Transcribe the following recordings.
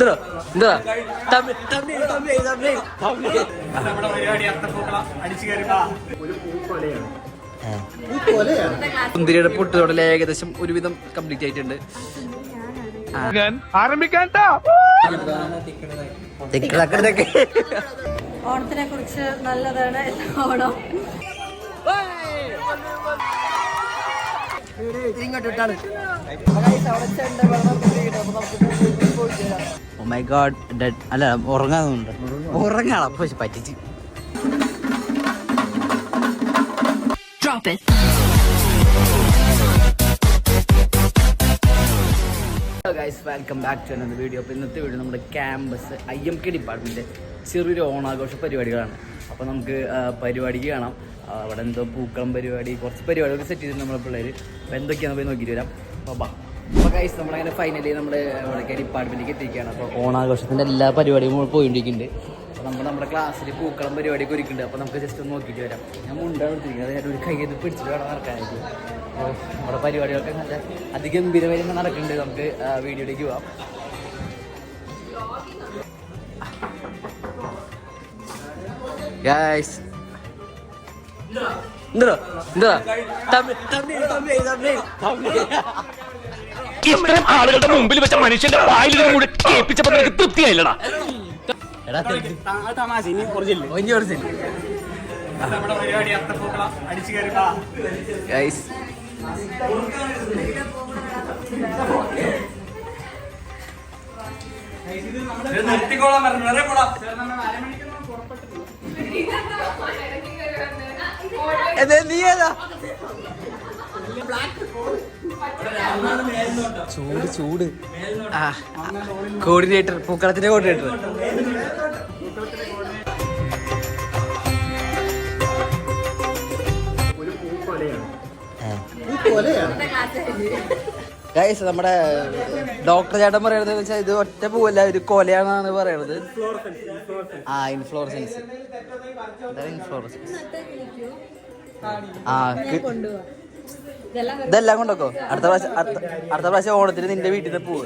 എന്താ സുന്ദരിയുടെ പൊട്ടുതൊടൽ ഏകദേശം ഒരുവിധം കംപ്ലീറ്റ് ആയിട്ടുണ്ട്. ഓണത്തിനെ കുറിച്ച് നല്ലതാണ് ഓണം. ഇങ്ങോട്ടിട്ടാണ് ഓ മൈ ഗോഡ് ഡെഡ് അല്ല ഉറങ്ങാന്നുണ്ട് ഉറങ്ങാണ് പക്ഷെ പറ്റിച്ച് welcome back to another video. അപ്പോൾ ഇന്നത്തെ വീഡിയോ നമ്മുടെ ക്യാമ്പസ് IMK ഡിപ്പാർട്ട്മെൻറ്റ് ചെറിയൊരു ഓണാഘോഷ പരിപാടികളാണ്. അപ്പോൾ നമുക്ക് പരിപാടിക്ക് കാണാം. അവിടെ എന്തോ പൂക്കളം പരിപാടി കുറച്ച് പരിപാടികൾ സെറ്റ് ചെയ്തിട്ട് നമ്മളെ പിള്ളേർ. അപ്പോൾ എന്തൊക്കെയാണെന്ന് പോയി നോക്കിയിട്ട് വരാം. അപ്പോൾ ഗൈസ് നമ്മളങ്ങനെ ഫൈനലി നമ്മൾ ഇവിടേക്ക് ഡിപ്പാർട്ട്മെൻറ്റിലേക്ക് എത്തിക്കുകയാണ്. അപ്പോൾ ഓണാഘോഷത്തിൻ്റെ എല്ലാ പരിപാടിയും പോയിക്കൊണ്ടിരിക്കുന്നുണ്ട്. അപ്പോൾ നമ്മുടെ ക്ലാസ്സിൽ പൂക്കളം പരിപാടിയൊക്കെ ഒരുക്കുന്നുണ്ട്. അപ്പോൾ നമുക്ക് ജസ്റ്റ് ഒന്ന് നോക്കിയിട്ട് വരാം. ഞാൻ മുണ്ടാണ് എടുത്തിരിക്കുന്നത്, അതായത് ഒരു കയ്യിൽ പിടിച്ചിട്ട് വേണം നടക്കാനായിട്ട്. അപ്പോൾ നമ്മുടെ പരിപാടികളൊക്കെ നല്ല അതിഗംഭീരമായി നടക്കുന്നുണ്ട്. നമുക്ക് വീഡിയോയിലേക്ക് പോവാം. ഗൈസ് ഇത്രയും ആളുകളുടെ മുമ്പിൽ വെച്ച മനുഷ്യന്റെ വായിൽ കൂടെ കേൾപ്പിച്ചപ്പോ നിനക്ക് തൃപ്തിയായില്ലടാ. നീ ഏതാ ചൂട് ചൂട് കോർഡിനേറ്റർ പൂക്കളത്തിന്റെ കോർഡിനേറ്റർ ഗൈസ് നമ്മുടെ ഡോക്ടർ ചേട്ടൻ പറയണത് വെച്ചാൽ ഇത് ഒറ്റ പൂവല്ല ഒരു കൊലയാണെന്നാണ് പറയണത്. ഇൻഫ്ലോറസൻസ് ഇതെല്ലാം കൊണ്ടോക്കോ. അടുത്ത പ്രാവശ്യം ഓണത്തിന് നിന്റെ വീട്ടിൽ നിന്ന് പോവ്.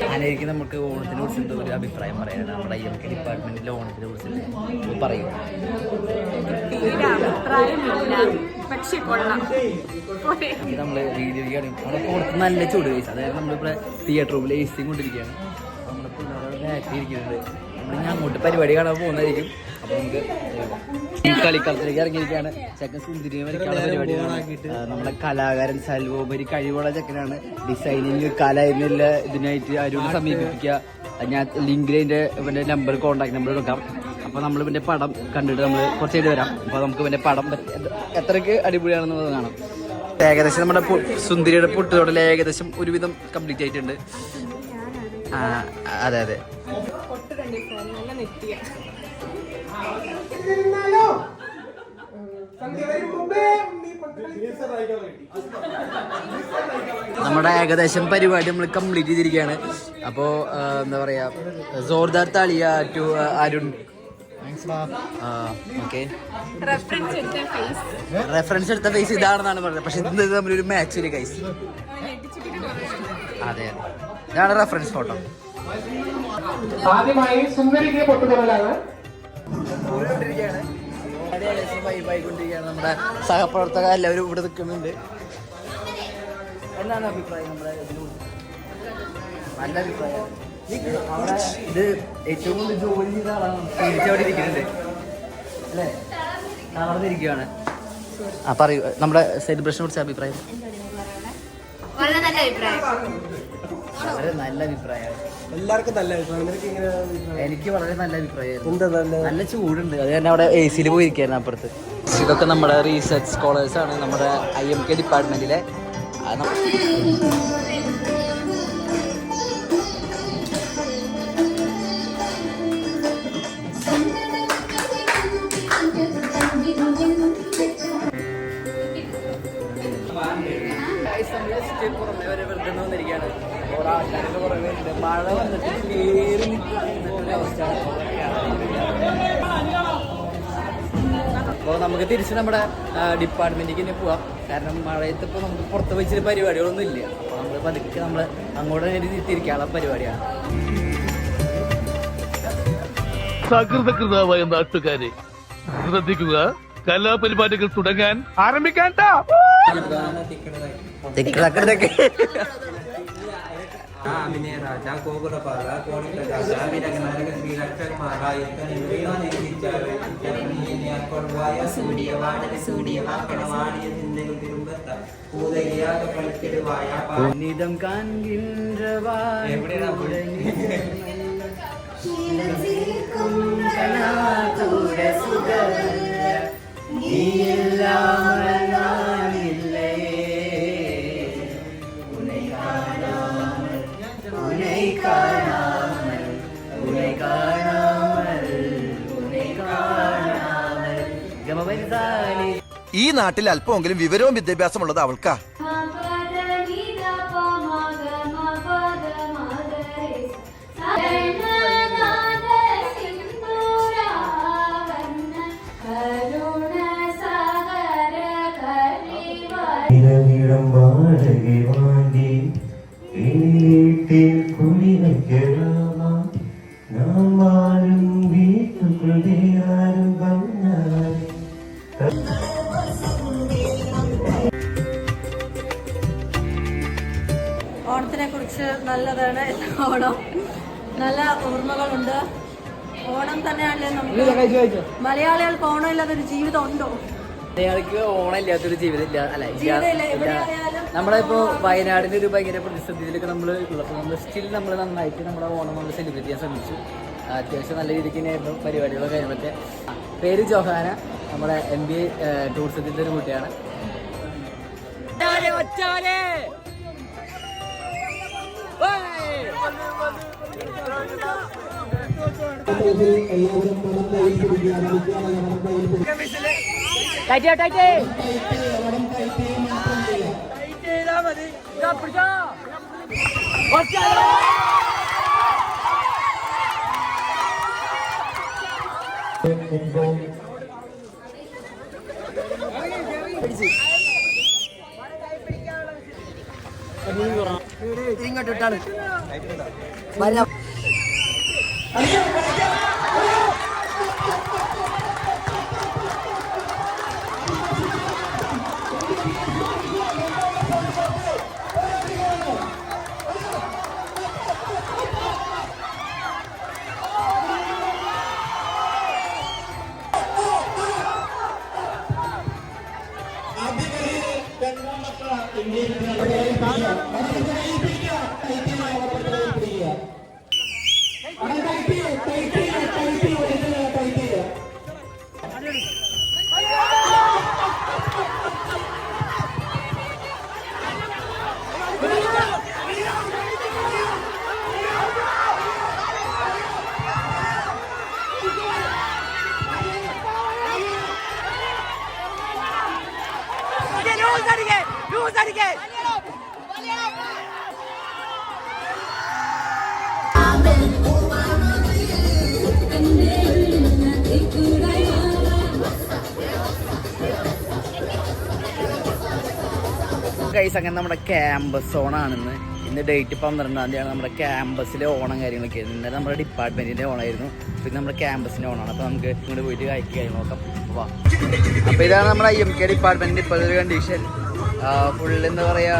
അങ്ങനെയായിരിക്കും നമുക്ക് ഓണത്തിനെ കുറിച്ചിട്ട് ഒരു അഭിപ്രായം പറയാനാണ്. നമ്മുടെ IMK ഡിപ്പാർട്ട്മെന്റിലെ ഓണത്തിനെ കുറിച്ചിട്ട് പറയും. നമ്മള് വീഡിയോയ്ക്കാണ് ഓണത്തിന് നല്ല ചൂട് കഴിച്ചത്. അതായത് നമ്മളിവിടെ തിയേറ്റർ റൂമിൽ AC കൊണ്ടിരിക്കുകയാണ്. നമ്മുടെ പിള്ളേരോട് ബാക്കി ഇരിക്കുന്നുണ്ട്. ഞാൻ അങ്ങോട്ട് പരിപാടി കാണാൻ പോകുന്നതായിരിക്കും. അപ്പൊ നമുക്ക് കളിക്കളത്തിലേക്ക് ഇറങ്ങിയിരിക്കുകയാണ്. ചെക്കൻ സുന്ദരിയെ വരയ്ക്കാനുള്ള പരിപാടിയാണ്. നമ്മുടെ കലാകാരൻ സൽവോപരി കഴിവുള്ള ചെക്കനാണ്. ഡിസൈനിങ് കല എന്നുള്ള ഇതിനായിട്ട് ആരോട് സമീപിക്കുക. ഞാൻ ലിങ്കിൽ ഇവന്റെ നമ്പർ കോൺടാക്ട് നമ്പർ കൊടുക്കാം. അപ്പോൾ നമ്മൾ ഇവന്റെ പടം കണ്ടിട്ട് നമ്മൾ കുറച്ചായിട്ട് വരാം. അപ്പോൾ നമുക്ക് ഇവന്റെ പടം എത്രയ്ക്ക് അടിപൊളിയാണെന്ന് കാണാം. ഏകദേശം നമ്മുടെ സുന്ദരിയുടെ പൊട്ടുതൊടൽ ഏകദേശം ഒരുവിധം കംപ്ലീറ്റ് ആയിട്ടുണ്ട്. അതെ അതെ നമ്മുടെ ഏകദേശം പരിപാടി നമ്മൾ കംപ്ലീറ്റ് ചെയ്തിരിക്കുകയാണ്. അപ്പോൾ എന്താ പറയാ ജോർദാർ താളിയ ടു അരുൺ. ഓക്കെ റെഫറൻസ് എടുത്ത ഫേസ് ഇതാണെന്നാണ് പറഞ്ഞത്. പക്ഷെ ഇത് തമ്മിലൊരു മാച്ചില് കൈസ്. അതെ അതെ ഇതാണ് റെഫറൻസ് ഫോട്ടോ. ആദ്യമായി സുന്ദരിക്ക് പൊട്ടുതൊടലാണ്. നമ്മുടെ സഹപ്രവർത്തകർ എല്ലാവരും ഇവിടെ നിൽക്കുന്നുണ്ട്. എന്താണ് അഭിപ്രായം? നമ്മുടെ നല്ല അഭിപ്രായം. അവിടെ ഇത് ഏറ്റവും കൂടുതൽ ജോലി ചെയ്ത ആളാണ് അവിടെ ഇരിക്കുന്നുണ്ട് അല്ലേ? തളർന്നിരിക്കുകയാണ്. പറയൂ നമ്മുടെ സെലിബ്രേഷനെ കുറിച്ച് അഭിപ്രായം. വളരെ നല്ല അഭിപ്രായം. വളരെ നല്ല അഭിപ്രായമാണ്. എല്ലാവർക്കും നല്ല അഭിപ്രായം. എനിക്ക് വളരെ നല്ല അഭിപ്രായമായിരുന്നു. നല്ല ചൂടുണ്ട്. അത് തന്നെ അവിടെ AC പോയിരിക്കായിരുന്നു അപ്പുറത്ത്. ഇതൊക്കെ നമ്മുടെ റീസെർച്ച് സ്കോളേഴ്സ് ആണ് നമ്മുടെ IMK ഡിപ്പാർട്ട്മെന്റിലെ. പുറമെ വരെ വെറുതെ വന്നിരിക്കുകയാണ്. ഓരോ ആൾക്കാരൊക്കെ പുറമെ ഉണ്ട്. മഴ വന്നിട്ട് കയറി നിൽക്കുന്ന അവസ്ഥയാണ്. അപ്പോൾ നമുക്ക് തിരിച്ച് നമ്മുടെ ഡിപ്പാർട്ട്മെൻറ്റിലേക്ക് തന്നെ പോവാം. കാരണം മഴയത്ത് ഇപ്പോൾ നമുക്ക് പുറത്ത് വെച്ചിട്ട് പരിപാടികളൊന്നും ഇല്ല. അപ്പോൾ നമ്മൾ പതുക്കെ നമ്മൾ അങ്ങോട്ട് തന്നെ തിരിക്കാനുള്ള പരിപാടിയാണ്. സകൃതകൃതാവായ നാട്ടുകാരെ ശ്രദ്ധിക്കുക, കലാപരിപാടികൾ തുടങ്ങാൻ ആരംഭിക്കാൻ. പുനിതം ഈ നാട്ടിൽ അല്പമെങ്കിലും വിവരവും വിദ്യാഭ്യാസം ഉള്ളത് അവൾക്കാ. ഓണത്തിനെ കുറിച്ച് നല്ലതാണ് ഓണം. നല്ല ഓർമ്മകളുണ്ട്. ഓണം തന്നെയാണല്ലേ നമുക്ക് മലയാളികൾക്ക് ഓണം ഇല്ലാത്തൊരു ജീവിതം ഉണ്ടോ? മലയാളിക്ക് ഓണം ഇല്ലാത്തൊരു ജീവിതം ഇല്ല, അല്ല നമ്മുടെ ഇപ്പോൾ വയനാടിൻ്റെ ഒരു ഭയങ്കര പ്രതിസന്ധിയിലൊക്കെ നമ്മൾ ഉള്ളപ്പോൾ നമ്മൾ സ്റ്റിൽ നമ്മൾ നന്നായിട്ട് നമ്മുടെ ഓണം നമ്മൾ സെലിബ്രേറ്റ് ചെയ്യാൻ ശ്രമിച്ചു. അത്യാവശ്യം നല്ല രീതിക്ക് തന്നെയായിരുന്നു പരിപാടികളൊക്കെ കാര്യങ്ങളൊക്കെ. പേര് ജോഹാന, നമ്മുടെ MBA ടൂറിസത്തിൻ്റെ ഒരു കുട്ടിയാണ്. ഇങ്ങോട്ടിട്ടാണ് അങ്ങനെ നമ്മുടെ ക്യാമ്പസ് ഓണാണെന്ന്. ഇന്ന് ഡേറ്റ് 12-ാം തീയതിയാണ്. നമ്മുടെ ക്യാമ്പസിലെ ഓണം കാര്യങ്ങളൊക്കെ ആയിരുന്നു. ഇന്നലെ നമ്മുടെ ഡിപ്പാർട്ട്മെൻറ്റിൻ്റെ ഓണമായിരുന്നു. പിന്നെ നമ്മുടെ ക്യാമ്പസിൻ്റെ ഓണമാണ്. അപ്പോൾ നമുക്ക് ഇങ്ങോട്ട് പോയിട്ട് കാര്യം നോക്കാം. വാ. അപ്പോൾ ഇതാണ് നമ്മുടെ IMK ഡിപ്പാർട്ട്മെൻറ്റിൻ്റെ ഇപ്പോഴത്തെ ഒരു കണ്ടീഷൻ. ഫുൾ എന്താ പറയുക,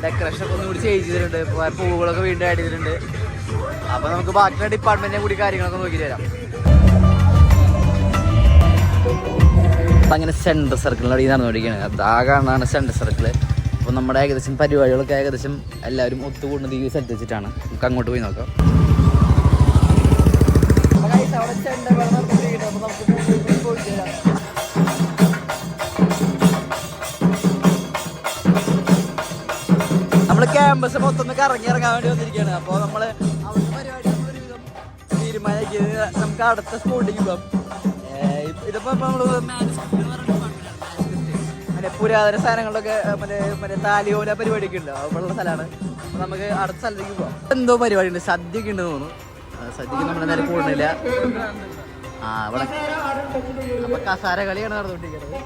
ഡെക്കറേഷനൊക്കെ ഒന്നും കൂടി ചേഞ്ച് ചെയ്തിട്ടുണ്ട്. പൂവുകളൊക്കെ വീണ്ടും ആഡ് ചെയ്തിട്ടുണ്ട്. അപ്പോൾ നമുക്ക് ബാക്കിയുള്ള ഡിപ്പാർട്ട്മെൻറ്റിനെ കൂടി കാര്യങ്ങളൊക്കെ നോക്കിയിട്ട് വരാം. അപ്പം അങ്ങനെ സെൻട്രൽ സർക്കിളിനോട് നടന്നുകൊണ്ടിരിക്കുകയാണ്. അതാകാണ് സെൻട്രൽ സർക്കിൾ. അപ്പോൾ നമ്മുടെ ഏകദേശം പരിപാടികളൊക്കെ ഏകദേശം എല്ലാവരും ഒത്തുകൂടുന്നത് ഈ സ്ഥലത്ത് വെച്ചിട്ടാണ്. നമുക്ക് അങ്ങോട്ട് പോയി നോക്കാം. നമ്മൾ ക്യാമ്പസ് മൊത്തം ഇറങ്ങാൻ വേണ്ടി വന്നിരിക്കുകയാണ്. അപ്പോൾ നമ്മൾ അവിടുത്തെ പരിപാടി ഒരുവിധം തീരുമാനിക്കുന്നത് നമുക്ക് അടുത്ത സ്പോട്ടിലേക്ക് പോകാം. ഇതിപ്പോൾ നമ്മൾ പുരാതന സാധനങ്ങളിലൊക്കെ മറ്റേ താലിയോല പരിപാടിയൊക്കെ ഉണ്ട്. അവിടെയുള്ള സ്ഥലമാണ്. അപ്പോൾ നമുക്ക് അടുത്ത സ്ഥലത്തേക്ക് പോകാം. എന്തോ പരിപാടി ഉണ്ട്, സദ്യയൊക്കെ ഉണ്ടെന്ന് തോന്നുന്നു. സദ്യക്ക് നമ്മൾ എന്തായാലും കൂടുന്നില്ല. ആ ഇവിടെ അപ്പൊ കസാര കളിയാണ് നടന്നുകൊണ്ടിരിക്കുന്നത്.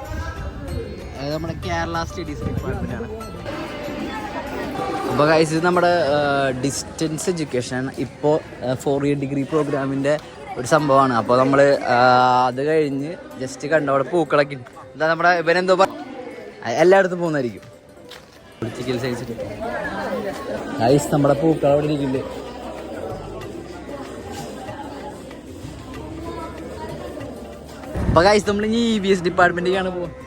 അത് നമ്മുടെ കേരള സ്റ്റഡീസ് ഡിപ്പാർട്ട്മെന്റ് ആണ്. അപ്പോൾ ഗൈസ് ഇത് നമ്മുടെ ഡിസ്റ്റൻസ് എഡ്യൂക്കേഷൻ ഇപ്പോൾ 4 ഇയർ ഡിഗ്രി പ്രോഗ്രാമിൻ്റെ ഒരു സംഭവമാണ്. അപ്പോൾ നമ്മൾ അത് കഴിഞ്ഞ് ജസ്റ്റ് കണ്ടു അവിടെ പൂക്കളൊക്കെ ഉണ്ട്. എന്താ നമ്മുടെ ഇവനെന്തോ എല്ലായിടത്തും പോകുന്നതായിരിക്കും പൊളിറ്റിക്കൽ സയൻസിൽ. ഗൈസ് നമ്മുടെ പൂക്കൾ അവിടെ ഇരിക്കില്ലേ. അപ്പോൾ ഗൈസ് നമ്മൾ ഇനി EVS ഡിപ്പാർട്ട്മെൻറ്റിലേക്കാണ് പോകുന്നത്.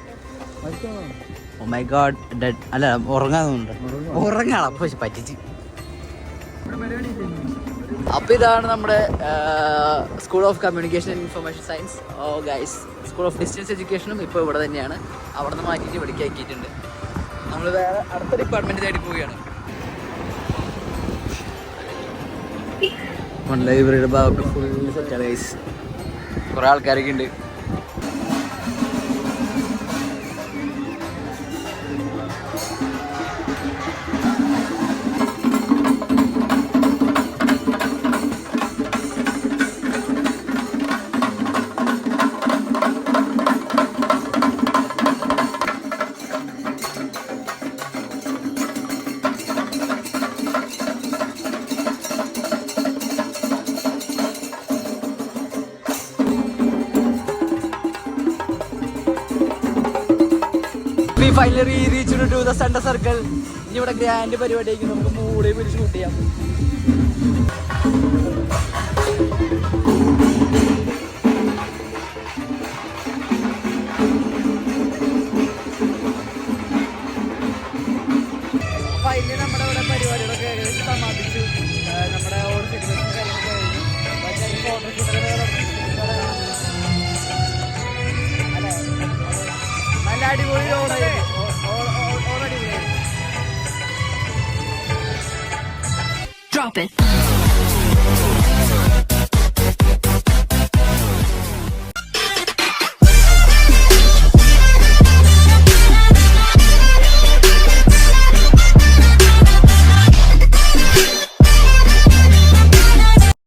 ഓ മൈ ഗോഡ് ഡെഡ് അല്ല ഉറങ്ങാണ് അപ്പോൾ പറ്റിച്ച്. അപ്പോൾ ഇതാണ് നമ്മുടെ school of communication and information science. Oh guys school of distance എഡ്യൂക്കേഷനും ഇപ്പോൾ ഇവിടെ തന്നെയാണ്. അവിടെ നിന്ന് മാറ്റിയിട്ട് ഇവിടേക്ക് ആക്കിയിട്ടുണ്ട്. നമ്മൾ വേറെ അടുത്ത ഡിപ്പാർട്ട്മെൻറ്റ് തേടി പോവുകയാണ്. ലൈബ്രറിയുടെ ഭാഗമൊക്കെ ഫുള്ള് സെറ്റാണ് ഗൈസ്. കുറേ ആൾക്കാരൊക്കെ ഉണ്ട്. We finally reached to the center circle. ഇനി ഇവിടെ ഗ്രാൻഡ് പരിപാടിയായിരിക്കും. നമുക്ക് മൂളി പോയി ഷൂട്ട് ചെയ്യാം.